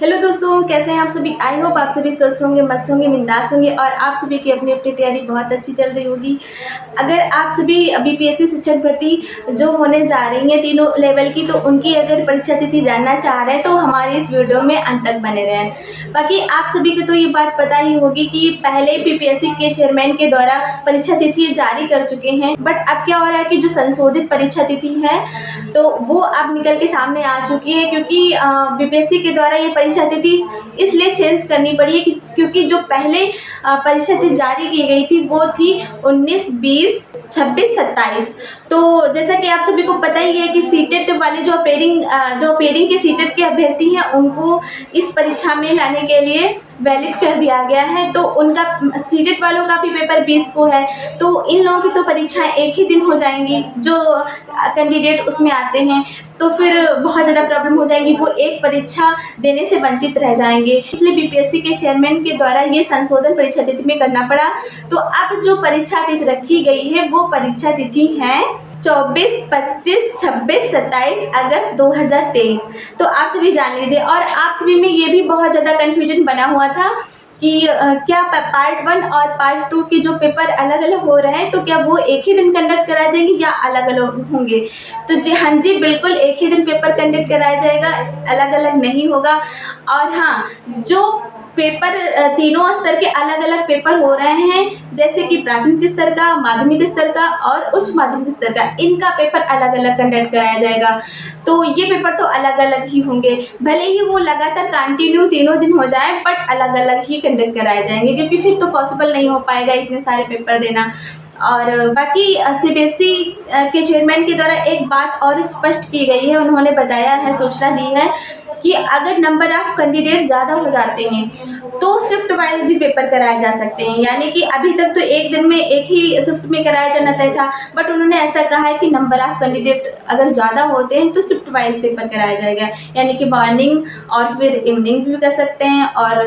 Hello दोस्तों, कैसे हैं आप सभी। आई होप आप सभी स्वस्थ होंगे, मस्त होंगे, बिंदास होंगे और आप सभी की अपनी अपनी तैयारी बहुत अच्छी चल रही होगी। अगर आप सभी बीपीएससी शिक्षक भर्ती जो होने जा रही है तीनों लेवल की, तो उनकी अगर परीक्षा तिथि जानना चाह रहे हैं तो हमारे इस वीडियो में अंत तक बने रहें। बाकी आप सभी को तो ये बात पता ही होगी कि पहले बीपीएससी के चेयरमैन के द्वारा परीक्षा तिथि जारी कर चुके हैं, बट अब क्या हो रहा है कि जो संशोधित परीक्षा तिथि है तो वो अब निकल के सामने आ चुकी है, क्योंकि बीपीएससी के द्वारा ये परीक्षा तिथि इसलिए चेंज करनी पड़ी है क्योंकि जो पहले परीक्षा तिथि जारी की गई थी वो थी 19, 20, 26, 27। तो जैसा कि आप सभी को पता ही है कि सीटेट वाले जो अपेयरिंग के सीटेट के अभ्यर्थी हैं उनको इस परीक्षा में लाने के लिए वैलिड कर दिया गया है। तो उनका सीटेट वालों का भी पेपर 20 को है, तो इन लोगों की तो परीक्षाएं एक ही दिन हो जाएंगी जो कैंडिडेट उसमें आते हैं, तो फिर बहुत ज़्यादा प्रॉब्लम हो जाएगी, वो एक परीक्षा देने से वंचित रह जाएंगे। इसलिए बीपीएससी के चेयरमैन के द्वारा ये संशोधन परीक्षा तिथि में करना पड़ा। तो अब जो परीक्षा तिथि रखी गई है वो परीक्षा तिथि है 24, 25, 26, 27 अगस्त 2023। तो आप सभी जान लीजिए। और आप सभी में ये भी बहुत ज़्यादा कन्फ्यूजन बना हुआ था कि क्या पार्ट 1 और पार्ट 2 के जो पेपर अलग अलग हो रहे हैं तो क्या वो एक ही दिन कंडक्ट कराए जाएंगे या अलग अलग होंगे। तो जी हाँ जी, बिल्कुल एक ही दिन पेपर कंडक्ट कराया जाएगा, अलग अलग नहीं होगा। और हाँ, जो पेपर तीनों स्तर के अलग अलग पेपर हो रहे हैं, जैसे कि प्राथमिक स्तर का, माध्यमिक स्तर का और उच्च माध्यमिक स्तर का, इनका पेपर अलग अलग कंडक्ट कराया जाएगा। तो ये पेपर तो अलग अलग ही होंगे, भले ही वो लगातार कंटिन्यू तीनों दिन हो जाए, बट अलग अलग ही कंडक्ट कराए जाएंगे, क्योंकि फिर तो पॉसिबल नहीं हो पाएगा इतने सारे पेपर देना। और बाकी सीबीएसई के चेयरमैन के द्वारा एक बात और स्पष्ट की गई है, उन्होंने बताया है, सूचना दी है कि अगर नंबर ऑफ कैंडिडेट ज़्यादा हो जाते हैं तो शिफ्ट वाइज भी पेपर कराए जा सकते हैं। यानी कि अभी तक तो एक दिन में एक ही शिफ्ट में कराया जाना तय था, बट उन्होंने ऐसा कहा है कि नंबर ऑफ कैंडिडेट अगर ज़्यादा होते हैं तो शिफ्ट वाइज पेपर कराया जाएगा। यानी कि मॉर्निंग और फिर इवनिंग भी कर सकते हैं और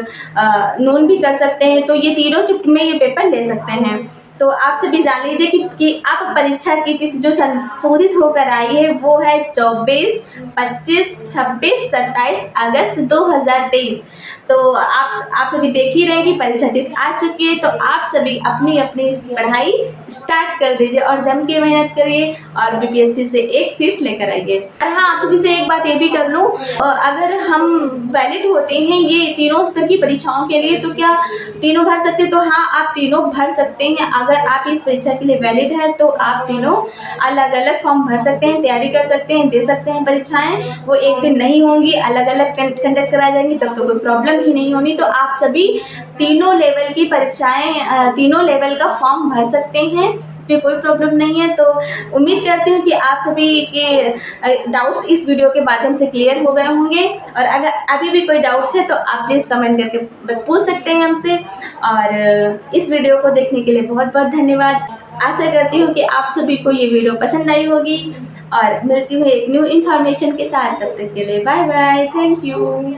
नून भी कर सकते हैं। तो ये तीनों शिफ्ट में ये पेपर ले सकते हैं। तो आप सभी जान लीजिए कि अब परीक्षा की तिथि जो संशोधित होकर आई है वो है 24, 25, 26, 27 अगस्त 2023। तो आप सभी देख ही रहे हैं कि परीक्षा तिथि आ चुकी है। तो आप सभी अपनी अपनी पढ़ाई स्टार्ट कर दीजिए और जम के मेहनत करिए और बीपीएससी से एक सीट लेकर आइए। और हाँ, आप सभी से एक बात ये भी कर लूँ, अगर हम वैलिड होते हैं ये तीनों स्तर की परीक्षाओं के लिए तो क्या तीनों भर सकते हैं? तो हाँ, आप तीनों भर सकते हैं। अगर आप इस परीक्षा के लिए वैलिड है तो आप तीनों अलग अलग फॉर्म भर सकते हैं, तैयारी कर सकते हैं, दे सकते हैं परीक्षाएं। वो एक दिन नहीं होंगी, अलग अलग कंडक्ट कराई जाएंगी, तब तो कोई प्रॉब्लम ही नहीं होनी। तो आप सभी तीनों लेवल की परीक्षाएं, तीनों लेवल का फॉर्म भर सकते हैं, इसमें कोई प्रॉब्लम नहीं है। तो उम्मीद करती हूँ कि आप सभी के डाउट्स इस वीडियो के माध्यम से क्लियर हो गए होंगे। और अगर अभी भी कोई डाउट्स है तो आप प्लीज़ कमेंट करके पूछ सकते हैं हमसे। और इस वीडियो को देखने के लिए बहुत बहुत धन्यवाद। आशा करती हूँ कि आप सभी को ये वीडियो पसंद आई होगी और मिलती हूँ एक न्यू इन्फॉर्मेशन के साथ। तब तक के लिए बाय बाय, थैंक यू।